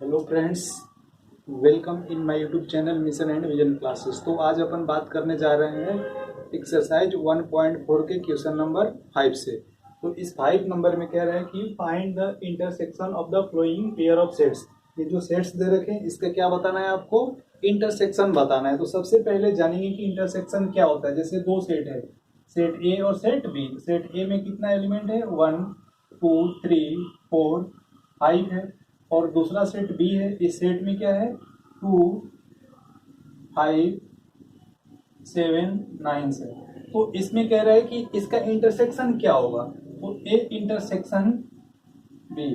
Hello friends, welcome in my YouTube channel mission and vision classes. तो आज अपन बात करने जा रहे हैं एक्सरसाइज 1.4 के क्वेश्चन नंबर 5 से। तो इस 5 नंबर में कह रहे हैं कि find the intersection of the flowing pair of sets. ये जो सेट्स दे रखे हैं इसका क्या बताना है आपको? इंटरसेक्शन बताना है। तो सबसे पहले जानेंगे कि इंटरसेक्शन क्या होता है। जैसे दो सेट है, सेट ए और सेट बी। सेट ए में कितना एलिमेंट है? 1 2 3 4 5 है। और दूसरा सेट बी है। इस सेट में क्या है? 2 5 7 9 से। तो इसमें कह रहा है कि इसका इंटरसेक्शन क्या होगा। तो ए इंटरसेक्शन बी,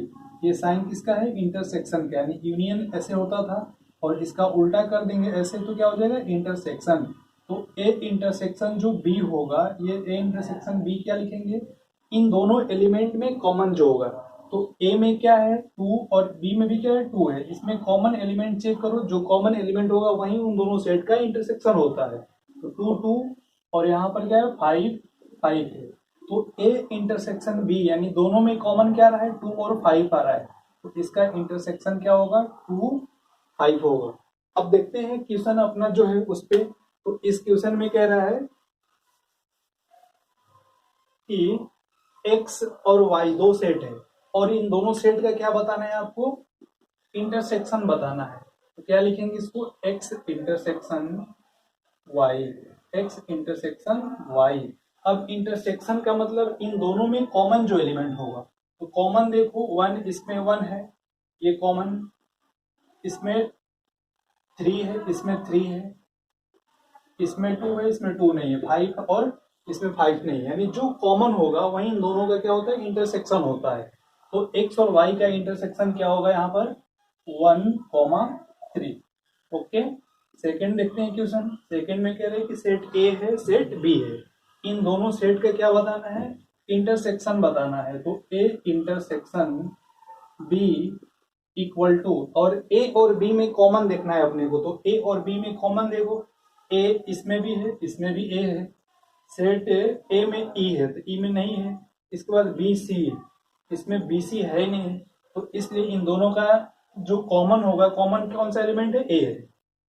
ये साइन किसका है? इंटरसेक्शन का, यानी यूनियन ऐसे होता था और इसका उल्टा कर देंगे ऐसे, तो क्या हो जाएगा? इंटरसेक्शन। तो ए इंटरसेक्शन जो बी होगा, ये ए इंटरसेक्शन बी क्या लिखेंगे? इन दोनों एलिमेंट में कॉमन जो होगा। तो ए में क्या है? 2 और बी में भी क्या है? 2 है। इसमें कॉमन एलिमेंट चेक करो, जो कॉमन एलिमेंट होगा वही उन दोनों सेट का इंटरसेक्शन होता है। तो 2 2 और यहाँ पर क्या है? 5 5 है। तो ए इंटरसेक्शन बी, यानी दोनों में कॉमन क्या रहा है? 2 और 5 आ रहा है। तो इसका इंटरसेक्शन क्या होगा? 2 5 होगा। अब देखते हैं क्वेश्चन अपना जो है उस पे। तो इस क्वेश्चन में कह रहा है कि x और y दो सेट है और इन दोनों सेट का क्या बताना है आपको? इंटरसेक्शन बताना है। तो क्या लिखेंगे इसको? x intersection y, x intersection y। अब इंटरसेक्शन का मतलब इन दोनों में कॉमन जो एलिमेंट होगा। तो कॉमन देखो, 1 इसमें 1 है, ये कॉमन। इसमें 3 है, इसमें 3 है। इसमें 2 है, इसमें 2 नहीं है। 5 और इसमें 5 नहीं है। यानी जो कॉमन होगा वही इन दोनों का क्या होता है? इंटरसेक्शन होता है। तो x और y का इंटरसेक्शन क्या होगा यहाँ पर? 1, 3। ओके, सेकंड देखते हैं क्वेश्चन। सेकंड में कह रहे हैं कि सेट ए है, सेट बी है। इन दोनों सेट का क्या बताना है? इंटरसेक्शन बताना है। तो A intersection B equal to, और ए और बी में कॉमन देखना है अपने को। तो ए और बी में कॉमन देखो, ए इसमें भी है, इसमें भी ए है। सेट ए में ई है तो ई में नहीं है। इसके बाद बी सी है, इसमें बी सी है ही नहीं है। तो इसलिए इन दोनों का जो कॉमन होगा, कॉमन कौन सा एलिमेंट है? ए है।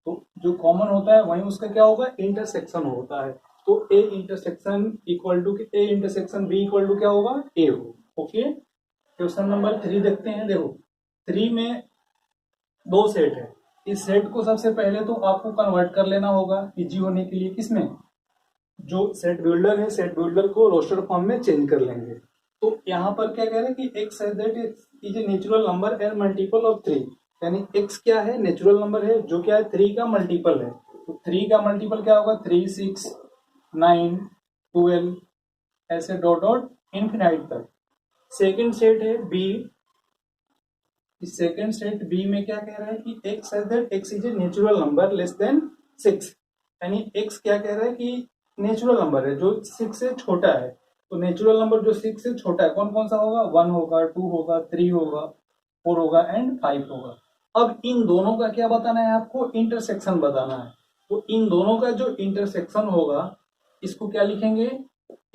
तो जो कॉमन होता है वही उसका क्या होगा? इंटरसेक्शन होता है। तो A intersection equal to, A intersection B equal to क्या होगा? ए हो। ओके, क्वेश्चन नंबर 3 देखते हैं। देखो, 3 में दो सेट है। इस सेट को सबसे पहले तो आपको कन्वर्ट कर लेना होगा इजी होने के लिए। किसमें? जो सेट बिल्डर है, सेट बिल्डर को रोस्टर फॉर्म में चेंज कर लेंगे। तो यहाँ पर क्या कह रहे हैं कि x that is a natural number and multiple of 3। यानी एक्स क्या है? नेचुरल नंबर है जो क्या है? 3 का मल्टीपल है। तो 3 का मल्टीपल क्या होगा? 3 6 9 12, ऐसे डॉट डॉट इनफिनाइट तक। सेकेंड सेट है बी। इस सेकेंड सेट बी में क्या कह रहा है कि एक्स है that x is a natural number less than 6। यानी एक्स क्या कह रहा है कि नेचुरल नंबर है जो 6 से छोटा है। तो नेचुरल नंबर जो 6 से छोटा है कौन कौन सा होगा? 1 होगा, 2 होगा, 3 होगा, 4 होगा एंड 5 होगा। अब इन दोनों का क्या बताना है आपको? इंटरसेक्शन बताना है। तो इन दोनों का जो इंटरसेक्शन होगा इसको क्या लिखेंगे?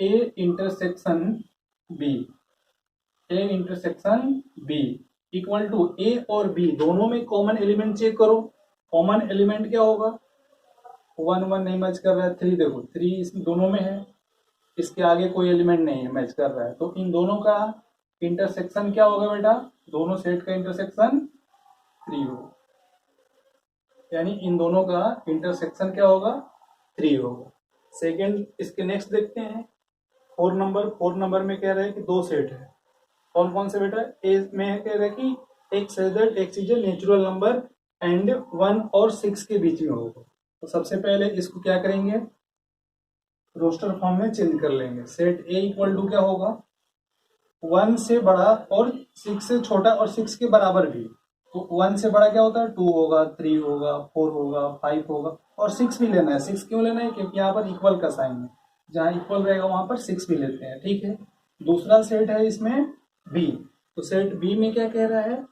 A intersection B, A intersection B equal to A और बी दोनों में कॉमन एलिमेंट चेक करो। कॉमन एलिमेंट क्या होगा? 1 1 नहीं मैच कर रहा है। 3 देखो, 3 इस दोनों में है, इसके आगे कोई एलिमेंट नहीं है मैच कर रहा है। तो इन दोनों का इंटरसेक्शन क्या होगा बेटा? दोनों सेट का इंटरसेक्शन 3 होगा। यानी इन दोनों का इंटरसेक्शन क्या होगा? 3 होगा। सेकेंड, इसके नेक्स्ट देखते हैं। 4 नंबर में कह रहे हैं कि दो सेट है। कौन कौन से बेटा? ए में कह रहे हैं कि एक्स है that x is a natural number and 1 और 6 के बीच में होगा। तो सबसे पहले इसको क्या करेंगे? रोस्टर फॉर्म में चेंज कर लेंगे। सेट ए इक्वल टू क्या होगा? 1 से बड़ा और 6 से छोटा और 6 के बराबर भी। तो 1 से बड़ा क्या होता है? 2 होगा, 3 होगा, 4 होगा, 5 होगा और 6 भी लेना है। 6 क्यों लेना है? क्योंकि यहाँ पर इक्वल का साइन है, जहाँ इक्वल रहेगा वहां पर 6 भी लेते हैं। ठीक है, दूसरा सेट है इसमें बी। तो सेट बी में क्या कह रहा है?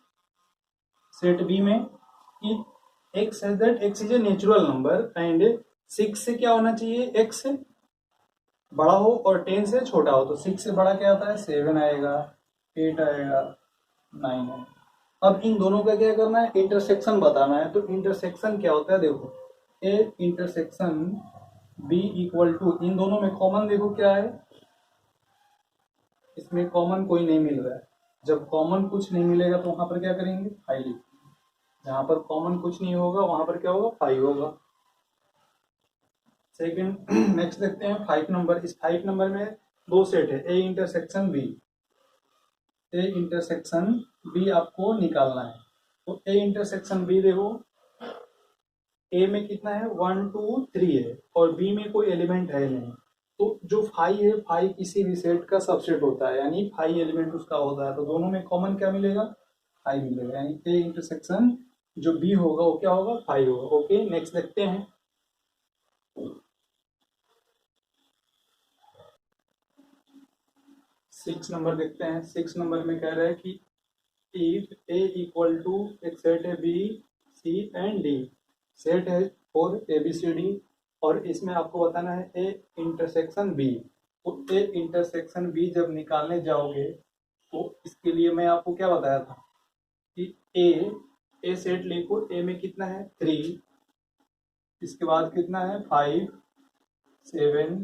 सेट बी में कि एक्स है that x is a natural number and 6 से क्या होना चाहिए? एक्स बड़ा हो और 10 से छोटा हो। तो 6 से बड़ा क्या आता है? 7 आएगा, 8 आएगा, 9 है। अब इन दोनों का क्या करना है, इंटरसेक्शन बताना है। तो इंटरसेक्शन क्या होता है, देखो A intersection B equal to, इन दोनों में कॉमन देखो क्या है, इसमें कॉमन कोई नहीं मिल रहा है। जब कॉमन कुछ नहीं मिलेगा तो वहां पर क्या करेंगे, फाइव लिखेंगे। जहां पर कॉमन कुछ नहीं होगा वहां पर क्या होगा, फाइव होगा। सेकंड नेक्स्ट देखते हैं 5 नंबर। इस 5 नंबर में दो सेट है, A intersection B. A intersection B आपको निकालना है। तो ए इंटरसेक्शन बी देखो, ए में कितना है, 1 2 3 है और बी में कोई एलिमेंट है नहीं। तो जो फाइव है, फाइव किसी भी सेट का सबसेट होता है, यानी फाइव एलिमेंट उसका होता है। तो दोनों में कॉमन क्या मिलेगा, फाइव मिलेगा, यानी ए इंटरसेक्शन जो बी होगा वो क्या होगा, फाइव होगा। ओके नेक्स्ट देखते हैं। 6 नंबर देखते हैं। 6 नंबर में कह रहा है कि इफ ए इक्वल टू एक सेट है B C and D, set है for A B C D, और इसमें आपको बताना है ए इंटरसेक्शन बी। तो ए इंटरसेक्शन बी जब निकालने जाओगे तो इसके लिए मैं आपको क्या बताया था कि ए सेट लिखो, ए में कितना है 3, इसके बाद कितना है 5 7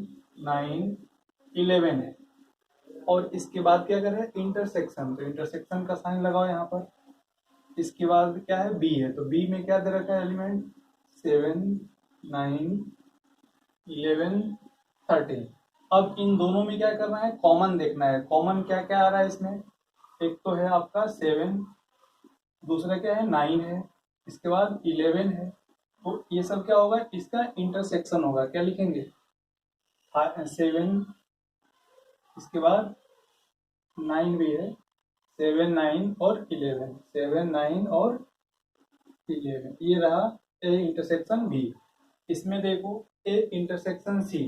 9 11 है, और इसके बाद क्या करें इंटरसेक्शन, तो इंटरसेक्शन का साइन लगाओ यहाँ पर। इसके बाद क्या है बी है, तो बी में क्या दे रखा है एलिमेंट 7 9 11 13। अब इन दोनों में क्या करना है, कॉमन देखना है। कॉमन क्या क्या आ रहा है इसमें, एक तो है आपका 7, दूसरा क्या है 9 है, इसके बाद 11 है। तो ये सब क्या होगा, इसका इंटरसेक्शन होगा। क्या लिखेंगे 7, इसके बाद 9 भी है, 7 9 और 11, 7 9 और 11, ये रहा ए इंटरसेक्शन बी। इसमें देखो A intersection C,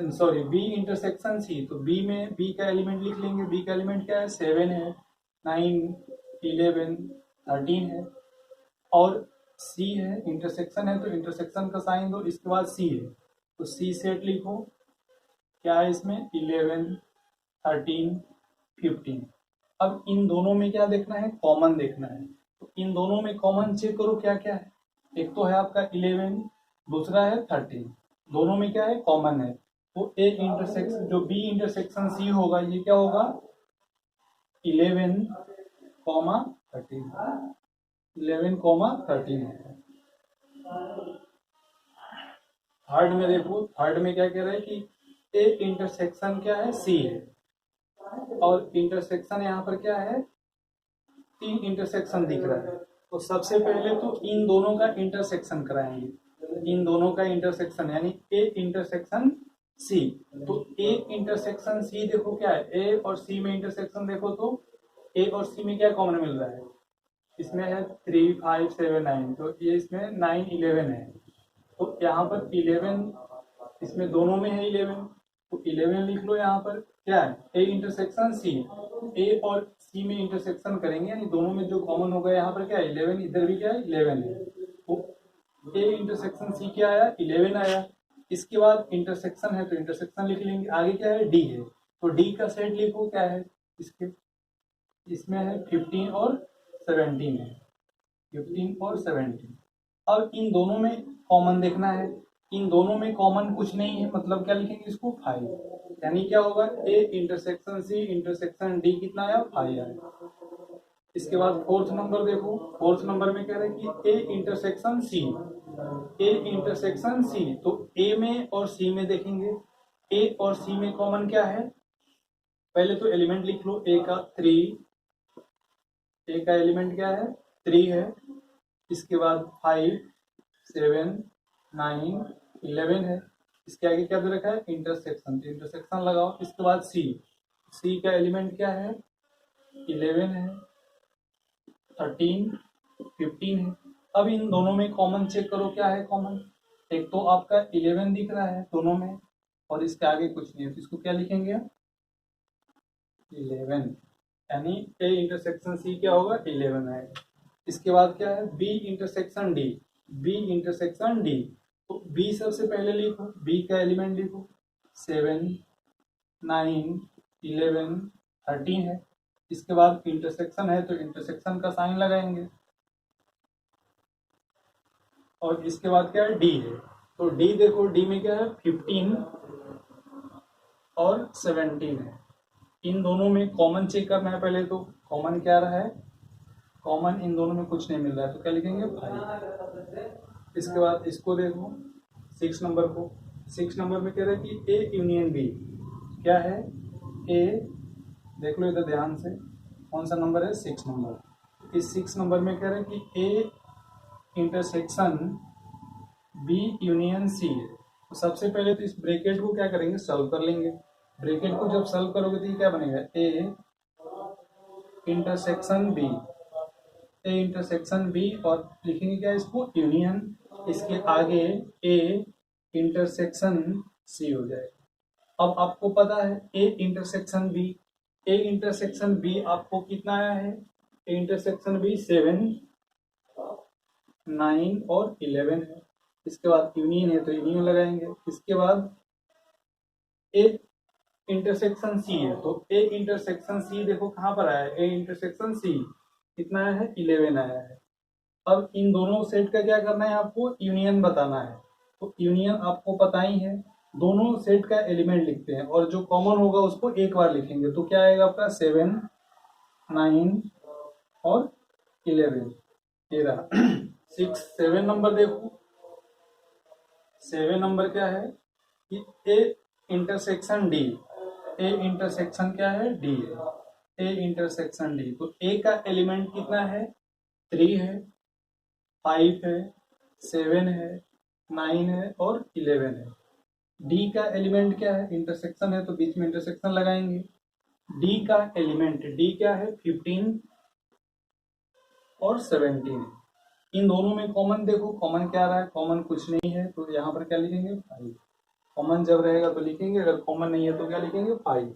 sorry B intersection C, तो बी में बी का एलिमेंट लिख लेंगे। बी का एलिमेंट क्या है, 7 है, 9 11 13 है, और सी है इंटरसेक्शन है, तो इंटरसेक्शन का साइन दो। इसके बाद सी है, तो सी सेट लिखो, क्या है इसमें 11 13 15। अब इन दोनों में क्या देखना है, कॉमन देखना है। तो इन दोनों में कॉमन चेक करो क्या क्या है। एक तो है आपका 11, दूसरा है 13, दोनों में क्या है, कॉमन है। तो ए इंटरसेक्शन जो बी इंटरसेक्शन सी होगा, ये क्या होगा 11 कॉमा 13, 11 कॉमा 13 है। थर्ड में देखो, थर्ड में क्या कह रहा है कि ए इंटरसेक्शन क्या है, सी है, और इंटरसेक्शन यहाँ पर क्या है, 3 इंटरसेक्शन दिख रहा है। तो सबसे पहले तो इन दोनों का इंटरसेक्शन कराएंगे। इन दोनों का इंटरसेक्शन यानी ए इंटरसेक्शन सी। तो ए इंटरसेक्शन सी देखो क्या है, ए और सी में इंटरसेक्शन देखो तो ए और सी में क्या कॉमन मिल रहा है, इसमें है 3 5 7 9, तो ये इसमें 9 11 है। तो यहाँ पर 11, इसमें दोनों में है 11, तो 11 लिख लो। यहाँ पर क्या है, ए इंटरसेक्शन सी, ए और सी में इंटरसेक्शन करेंगे, यानी दोनों में जो कॉमन होगा यहाँ पर क्या है 11, इधर भी क्या है 11 है। तो ए इंटरसेक्शन सी क्या आया, 11 आया। इसके बाद इंटरसेक्शन है तो इंटरसेक्शन लिख लेंगे। आगे क्या है, डी है, तो डी का सेट लिखो, क्या है इसके, इसमें है 15 और 17 है, 15 और 17। अब इन दोनों में कॉमन देखना है। इन दोनों में कॉमन कुछ नहीं है, मतलब क्या लिखेंगे इसको 5, यानी क्या होगा A intersection C intersection D कितना आया 5 आया। इसके बाद फोर्थ नंबर देखो, फोर्थ नंबर में कह रहे हैं कि A intersection C, A intersection C, तो ए में और सी में देखेंगे। ए और सी में कॉमन क्या है, पहले तो एलिमेंट लिख लो, ए का 3, ए का एलिमेंट क्या है 3 है, इसके बाद 5 7 9 11 है, इसके आगे क्या दे रखा है इंटरसेक्शन, तो इंटरसेक्शन लगाओ। इसके बाद सी, सी का एलिमेंट क्या है 11 है, 13 15 है। अब इन दोनों में कॉमन चेक करो क्या है कॉमन, एक तो आपका 11 दिख रहा है दोनों में, और इसके आगे कुछ नहीं है, तो इसको क्या लिखेंगे 11, यानी ए इंटरसेक्शन सी क्या होगा 11 है। इसके बाद क्या है B intersection D, B intersection D, तो बी सबसे पहले लिखो, बी का एलिमेंट लिखो 7 9 11 13 है। इसके बाद इंटरसेक्शन है तो इंटरसेक्शन का साइन लगाएंगे, और इसके बाद क्या है, डी है। तो डी देखो, डी में क्या है, 15 और 17 है। इन दोनों में कॉमन चेक करना है पहले, तो कॉमन क्या रहा है, कॉमन इन दोनों में कुछ नहीं मिल रहा है, तो क्या लिखेंगे 5। इसके बाद इसको देखो 6 नंबर को, 6 नंबर में कह रहा है कि ए यूनियन बी क्या है, ए, देख लो इधर ध्यान से, कौन सा नंबर है, 6 नंबर। इस 6 नंबर में कह रहा है कि A intersection B union C है। तो सबसे पहले तो इस ब्रैकेट को क्या करेंगे, सॉल्व कर लेंगे। ब्रैकेट को जब सॉल्व करोगे तो ये क्या बनेगा, A intersection B, A intersection B, और लिखेंगे क्या इसको, यूनियन, इसके आगे ए इंटरसेक्शन सी हो जाएगा। अब आपको पता है A intersection B, A intersection B आपको कितना आया है, ए इंटरसेक्शन बी 7, 9 और 11 है। इसके बाद यूनियन है तो यूनियन लगाएंगे। इसके बाद ए इंटरसेक्शन सी है, तो ए इंटरसेक्शन सी देखो कहाँ पर आया है, ए इंटरसेक्शन सी कितना आया है, 11 आया है। अब इन दोनों सेट का क्या करना है, आपको यूनियन बताना है। तो यूनियन आपको पता ही है, दोनों सेट का एलिमेंट लिखते हैं और जो कॉमन होगा उसको एक बार लिखेंगे। तो क्या आएगा आपका, 7, 9 और 11, 13, 6, 7 नंबर देखो, 7 नंबर क्या है कि A intersection D, A intersection क्या है, डी है, ए इंटरसेक्शन डी। तो ए का एलिमेंट कितना है, 3 है, 5 है, 7 है, 9 है और 11 है। डी का एलिमेंट क्या है, इंटरसेक्शन है तो बीच में इंटरसेक्शन लगाएंगे। डी का एलिमेंट, डी क्या है, 15 और 17 है। इन दोनों में कॉमन देखो, कॉमन क्या रहा है, कॉमन कुछ नहीं है, तो यहाँ पर क्या लिखेंगे, 5। कॉमन जब रहेगा तो लिखेंगे, अगर कॉमन नहीं है तो क्या लिखेंगे, 5।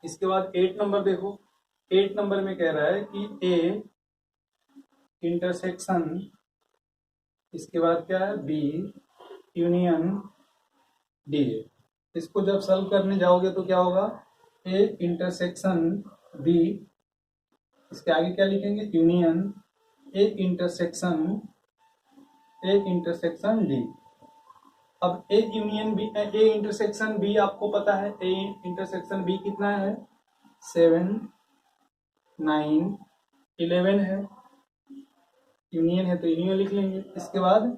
इसके बाद 8 नंबर देखो, 8 नंबर में कह रहा है कि ए इंटरसेक्शन, इसके बाद क्या है, बी यूनियन डी है। इसको जब सॉल्व करने जाओगे तो क्या होगा, ए इंटरसेक्शन बी, इसके आगे क्या लिखेंगे, यूनियन ए इंटरसेक्शन डी। अब A union B, A intersection B आपको पता है, ए इंटरसेक्शन बी कितना है, 7, 9, 11 है। यूनियन है तो यूनियन लिख लेंगे। इसके बाद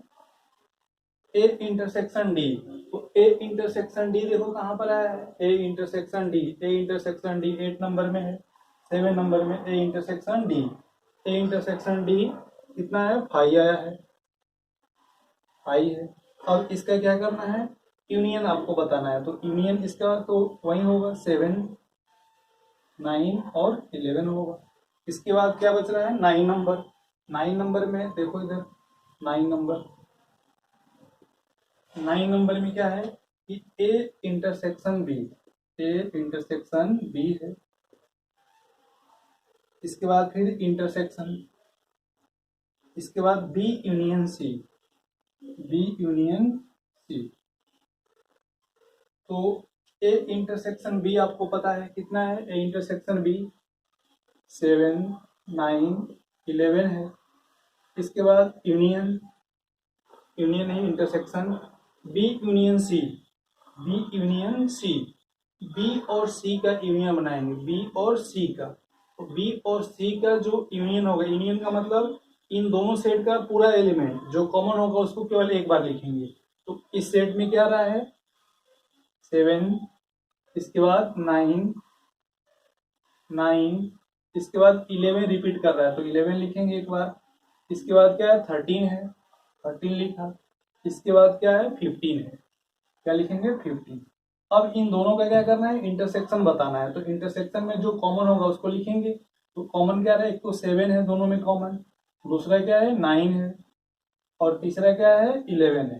ए इंटरसेक्शन डी, तो ए इंटरसेक्शन डी देखो कहाँ पर आया है, A intersection D, A intersection D 8 number में है, 7 नंबर में ए इंटरसेक्शन डी। ए इंटरसेक्शन डी कितना है, 5 आया है, 5 है। अब इसका क्या करना है, यूनियन आपको बताना है। तो यूनियन इसका तो वही होगा, 7, 9 और 11 होगा। इसके बाद क्या बच रहा है, 9 नंबर। 9 नंबर में देखो इधर, 9 नंबर, 9 नंबर में क्या है कि A intersection B, A intersection B है। इसके बाद फिर इंटरसेक्शन, इसके बाद B union C, B union C. तो ए इंटरसेक्शन बी आपको पता है कितना है, ए इंटरसेक्शन बी 7, 9, 11 है। इसके बाद यूनियन, यूनियन है intersection B union C, B union C, B और सी का यूनियन बनाएंगे, बी और सी का। तो बी और सी का जो यूनियन होगा, यूनियन का मतलब इन दोनों सेट का पूरा एलिमेंट जो कॉमन होगा उसको केवल एक बार लिखेंगे। तो इस सेट में क्या रहा है, 7, इसके बाद 9, 9, इसके बाद 11 रिपीट कर रहा है तो 11 लिखेंगे एक बार। इसके बाद क्या है, 13 है, 13 लिखा। इसके बाद क्या है, 15 है, क्या लिखेंगे, 15। अब इन दोनों का क्या करना है, इंटरसेक्शन बताना है। तो इंटरसेक्शन में जो कॉमन होगा उसको लिखेंगे। तो कॉमन क्या है, एक तो 7 है दोनों में कॉमन, दूसरा क्या है, 9 है, और तीसरा क्या है, 11 है।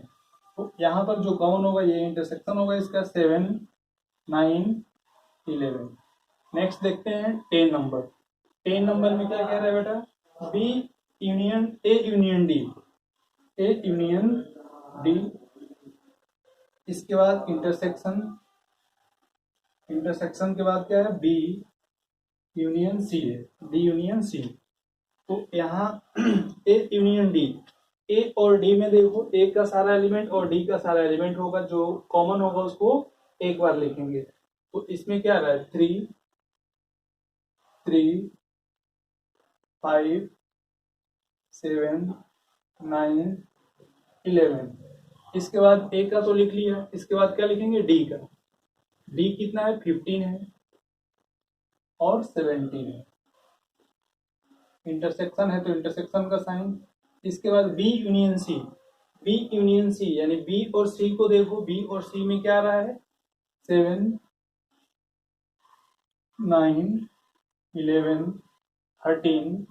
तो यहाँ पर जो कॉमन होगा ये इंटरसेक्शन होगा इसका, 7, 9, 11। नेक्स्ट देखते हैं 10 नंबर। 10 नंबर में क्या कह रहा है बेटा, B union A union D, A union D. इसके बाद इंटरसेक्शन, इंटरसेक्शन के बाद क्या है, बी यूनियन सी है, डी यूनियन सी। तो यहाँ ए यूनियन डी, ए और डी में देखो ए का सारा एलिमेंट और डी का सारा एलिमेंट होगा, जो कॉमन होगा उसको एक बार लिखेंगे। तो इसमें क्या रहा है 3 3 5 7 9 11। इसके बाद ए का तो लिख लिया, इसके बाद क्या लिखेंगे डी का। डी कितना है 15 है और 17 है, इंटरसेक्शन है तो इंटरसेक्शन का साइन। इसके बाद B union C, B union C यानी बी और सी को देखो, बी और सी में क्या आ रहा है 7 9 11 13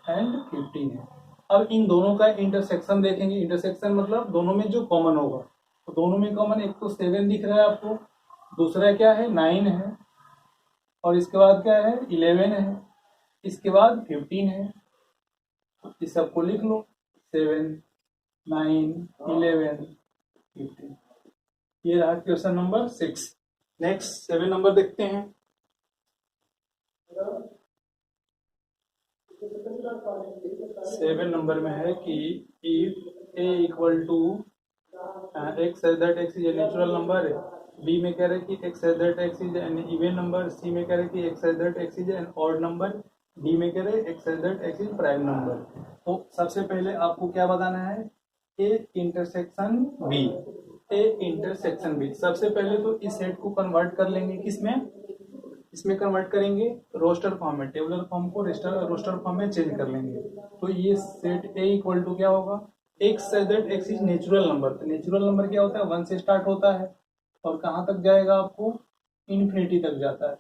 एंड 15 है। अब इन दोनों का इंटरसेक्शन देखेंगे, इंटरसेक्शन मतलब दोनों में जो कॉमन होगा। तो दोनों में कॉमन एक तो 7 दिख रहा है आपको, दूसरा क्या है 9 है, और इसके बाद क्या है 11 है, इसके बाद 15 है। इस सबको लिख लो 7 9 11 15। ये रहा क्वेश्चन नंबर 6। नेक्स्ट 7 नंबर देखते हैं। 7 नंबर में है कि if A equal to X as that x is a natural number, B में कह रहे कि x as that x is an even number, C में कह रहे कि x as that x is an odd number, D में कह रहे X as that x is prime number. तो सबसे पहले आपको क्या बताना है, A intersection B, A intersection B. सबसे पहले तो इस सेट को कन्वर्ट कर लेंगे, किसमें, इसमें कन्वर्ट करेंगे रोस्टर फॉर्म में, टेबुलर फॉर्म को रोस्टर फॉर्म में चेंज कर लेंगे। तो ये सेट ए इक्वल टू क्या होगा, x as that x is natural number. तो नेचुरल नंबर क्या होता है 1 से स्टार्ट होता है और कहाँ तक जाएगा आपको इन्फिनिटी तक जाता है,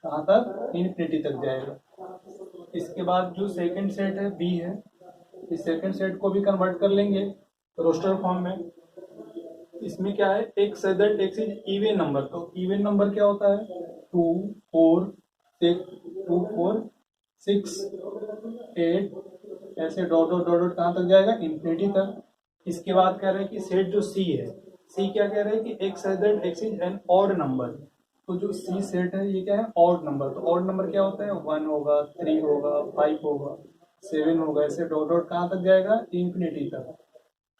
कहाँ तक इन्फिनिटी तक जाएगा। इसके बाद जो सेकंड सेट है बी है, इस सेकंड सेट को भी कन्वर्ट कर लेंगे रोस्टर फॉर्म में। इसमें क्या है x as that x is even number. तो इवन नंबर क्या होता है 2 4 6 8 ऐसे डॉट डॉट डॉट डॉट कहाँ तक जाएगा इन्फिनिटी तक। इसके बाद कह रहे हैं कि सेट जो सी है, सी क्या कह रहे हैं कि x as that x is an odd number. तो जो सी सेट है ये क्या है ऑड नंबर। तो ऑड नंबर क्या होता है 1 होगा 3 होगा 5 होगा 7 होगा, ऐसे डॉट डॉट कहाँ तक जाएगा इन्फिनिटी तक,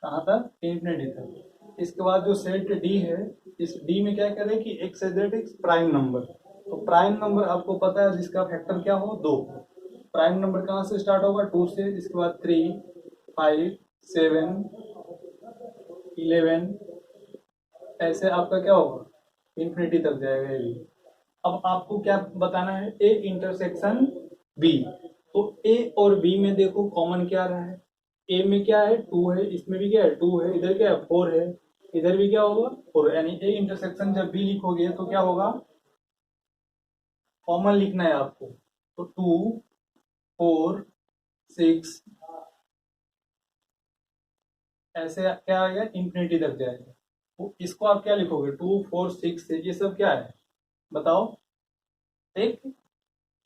कहाँ तक इन्फिनिटी तक। इसके बाद जो सेट डी है, इस डी में क्या कह रहे हैं कि x as that x prime number. तो प्राइम नंबर आपको पता है जिसका फैक्टर क्या हो 2। प्राइम नंबर कहाँ से स्टार्ट होगा 2 से, इसके बाद 3 5 7 11 ऐसे आपका क्या होगा इन्फिनिटी तक जाएगा ये भी। अब आपको क्या बताना है ए इंटरसेक्शन बी। तो ए और बी में देखो कॉमन क्या रहा है, ए में क्या है 2 है, इसमें भी क्या है 2 है, इधर क्या है 4 है, इधर भी क्या होगा 4, यानी ए इंटरसेक्शन जब बी लिखोगे तो क्या होगा कॉमन लिखना है आपको। तो 2 4 6 ऐसे क्या आएगा इन्फिनिटी तक जाएगा। तो इसको आप क्या लिखोगे 2 4 6 ये सब क्या है बताओ, एक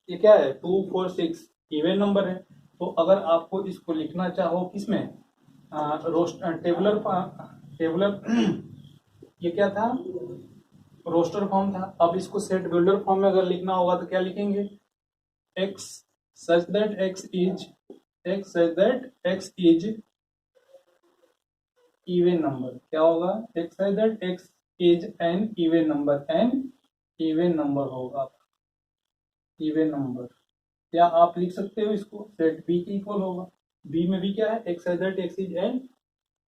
ये क्या है 2 4 6 इवन नंबर है। तो अगर आपको इसको लिखना चाहो किसमें टेबुलर ये क्या था रोस्टर फॉर्म था। अब इसको सेट बिल्डर फॉर्म में अगर लिखना होगा तो क्या लिखेंगे x such that x is even number. क्या होगा x such that x is an even number, an even number होगा इवन नंबर। या आप लिख सकते हो इसको सेट बी के इक्वल होगा, बी में भी क्या है x such that x is an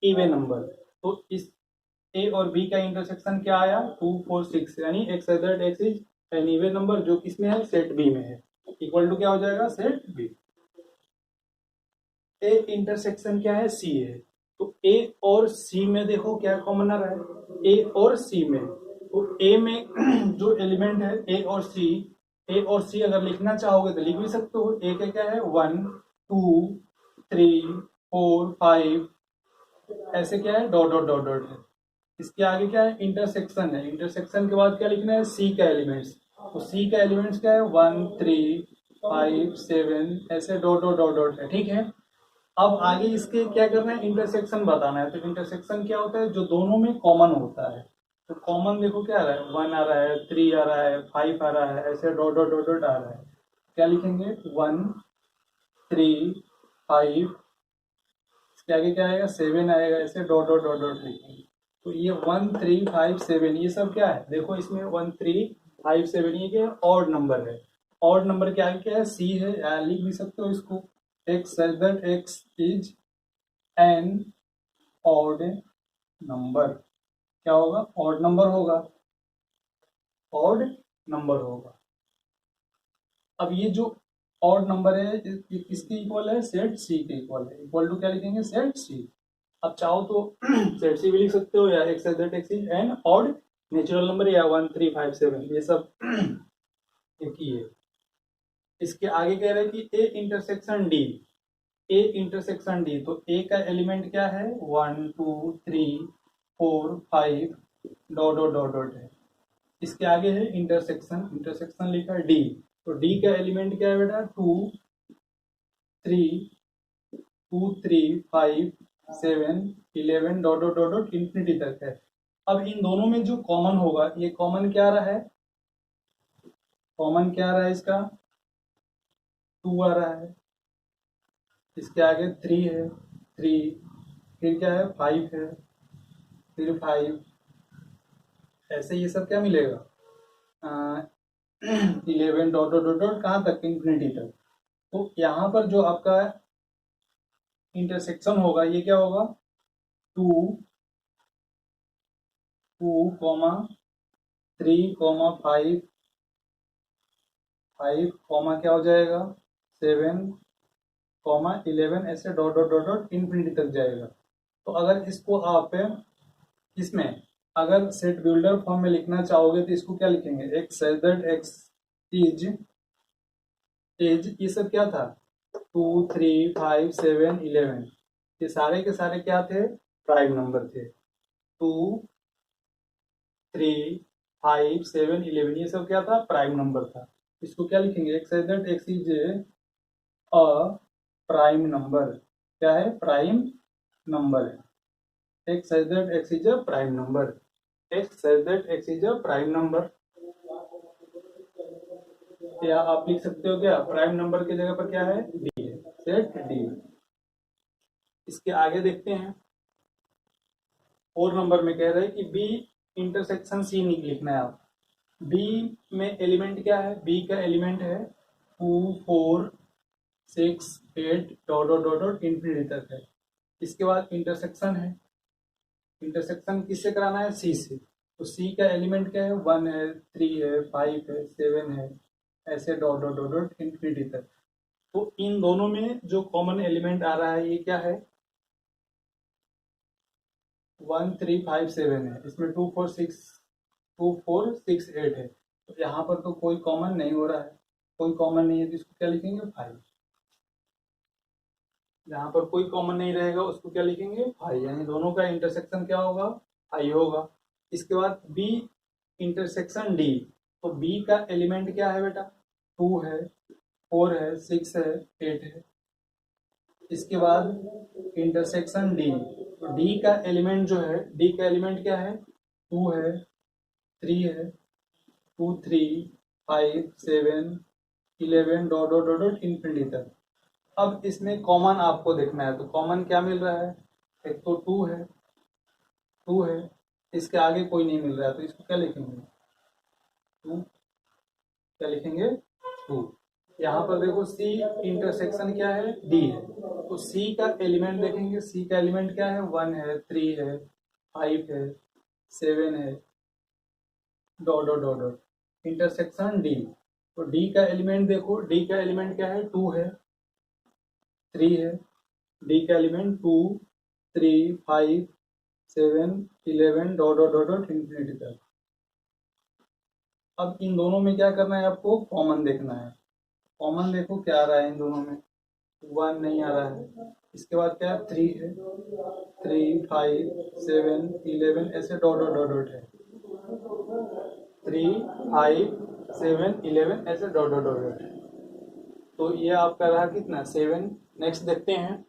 even number. तो इस ए और बी का इंटरसेक्शन क्या आया 2 4 6 यानी x such that x is an even number जो किसमें है सेट बी में है, इक्वल टू क्या हो जाएगा सेट बी। ए इंटरसेक्शन क्या है सी है। तो ए और सी में देखो क्या कॉमन आ रहा है ए और सी में। तो ए में जो एलिमेंट है ए और सी अगर लिखना चाहोगे तो लिख भी सकते हो। ए का क्या है 1 2 3 4 5 ऐसे क्या है डॉट डॉट डॉट डॉट है। इसके आगे क्या है इंटरसेक्शन है, इंटरसेक्शन के बाद क्या लिखना है सी का एलिमेंट्स। तो सी का एलिमेंट्स क्या है 1 3 5 7 ऐसे डॉट डॉट डॉट डॉट है, ठीक है। अब आगे इसके क्या करना है इंटरसेक्शन बताना है। तो इंटरसेक्शन क्या होता है जो दोनों में कॉमन होता है, तो कॉमन देखो क्या आ रहा है, 1 आ रहा है, 3 आ रहा है, 5 आ रहा है, ऐसे डॉट डॉट डॉट डॉट आ रहा है। क्या लिखेंगे, 1 3 5, इसके आगे क्या आएगा, 7 आएगा, ऐसे डॉट डॉट डॉट डॉट लिखेंगे। तो ये 1 3 5 7 ये सब क्या है, देखो इसमें 1 3 5 7 ये क्या है, ऑड नंबर है। ऑड नंबर के आगे क्या है, सी है, या लिख भी सकते हो इसको, x such that x is an odd number. क्या होगा, ऑड नंबर होगा, ऑड नंबर होगा। अब ये जो ऑड नंबर है ये किसके इक्वल है, सेट सी के इक्वल है। इक्वल टू क्या लिखेंगे, सेट सी। अब चाहो तो सेट सी भी लिख सकते हो, या x as that x is an odd natural number, या 1 3 5 7 ये सब एक ही है। इसके आगे कह रहे हैं कि A intersection D, A intersection D, तो ए का एलिमेंट क्या है, 1 2 3 4 5 डॉट डॉट डॉट डॉट है। इसके आगे है इंटरसेक्शन, इंटरसेक्शन लिखा है डी, तो डी का एलिमेंट क्या है बेटा, 2 3 2 3 5 7 11 dot dot dot dot infinity तक है। अब इन दोनों में जो कॉमन होगा, ये कॉमन क्या आ रहा है, कॉमन क्या आ रहा है इसका, 2 आ रहा है, इसके आगे 3 है, 3, फिर क्या है, 5 है, फिर 5, ऐसे ये सब क्या मिलेगा, 11 डॉट डॉट डॉट डॉट कहाँ तक, इंफिनिटी तक। तो यहाँ पर जो आपका इंटरसेक्शन होगा ये क्या होगा, 2 2 कॉमा 3 कॉमा 5 5 कॉमा क्या हो जाएगा, 7 कॉमा 11, ऐसे dot dot dot dot infinity तक जाएगा। तो अगर इसको आप इसमें अगर सेट बिल्डर फॉर्म में लिखना चाहोगे तो इसको क्या लिखेंगे, x such that x is ये सब क्या था, 2 3 5 7 11, ये सारे के सारे क्या थे, प्राइम नंबर थे। 2 3 5 7 11 ये सब क्या था, प्राइम नंबर था। इसको क्या लिखेंगे, x such that x is a prime number. क्या है, प्राइम नंबर है, x such that x is a prime number, x such that x is a prime number. या आप लिख सकते हो क्या, प्राइम नंबर की जगह पर क्या है, डी है, सेट डी। इसके आगे देखते हैं, 4 नंबर में कह रहे हैं कि बी इंटरसेक्शन सी लिखना है आप। बी में एलिमेंट क्या है, बी का एलिमेंट है 2 4 6 8 dot dot dot dot infinity तक है। इसके बाद इंटरसेक्शन है, इंटरसेक्शन किससे कराना है, सी से। तो सी का एलिमेंट क्या है, 1 है, 3 है, 5 है, 7 है, ऐसे dot dot dot dot infinity तक। तो इन दोनों में जो कॉमन एलिमेंट आ रहा है ये क्या है, 1 3 5 7 है, इसमें 2 4 6 8 है। तो यहाँ पर तो कोई कॉमन नहीं हो रहा है, कोई कॉमन नहीं है, तो इसको क्या लिखेंगे, 5। जहाँ पर कोई कॉमन नहीं रहेगा उसको क्या लिखेंगे, 5, यानी दोनों का इंटरसेक्शन क्या होगा, 5 होगा। इसके बाद बी इंटरसेक्शन डी, तो बी का एलिमेंट क्या है बेटा, 2 है, 4 है, 6 है, 8 है। इसके बाद इंटरसेक्शन डी, तो डी का एलिमेंट जो है, डी का एलिमेंट क्या है, 2 है, 3 है, 2 3 5 7 11 dot dot dot dot infinity तक। अब इसमें कॉमन आपको देखना है, तो कॉमन क्या मिल रहा है, एक तो 2 है, 2 है, इसके आगे कोई नहीं मिल रहा है, तो इसको क्या लिखेंगे, 2, क्या लिखेंगे, 2। यहाँ पर देखो सी इंटरसेक्शन क्या है, डी है, तो सी का एलिमेंट देखेंगे, सी का एलिमेंट क्या है, 1 है, 3 है, 5 है, 7 है, dot dot dot dot intersection D. तो डी का एलिमेंट देखो, डी का एलिमेंट क्या है, 2 है, 3 है, डी का element 2 3 5 7 11 dot dot dot dot infinity तक। अब इन दोनों में क्या करना है, आपको कॉमन देखना है। कॉमन देखो क्या आ रहा है इन दोनों में, 1 नहीं आ रहा है, इसके बाद क्या है, 3 है, 3 5 7 11 ऐसे डॉट डॉट डॉट डॉट है, 3 5 7 11 ऐसे डॉट डॉट डॉट डॉट है। तो ये आपका रहा कितना, 7। नेक्स्ट देखते हैं,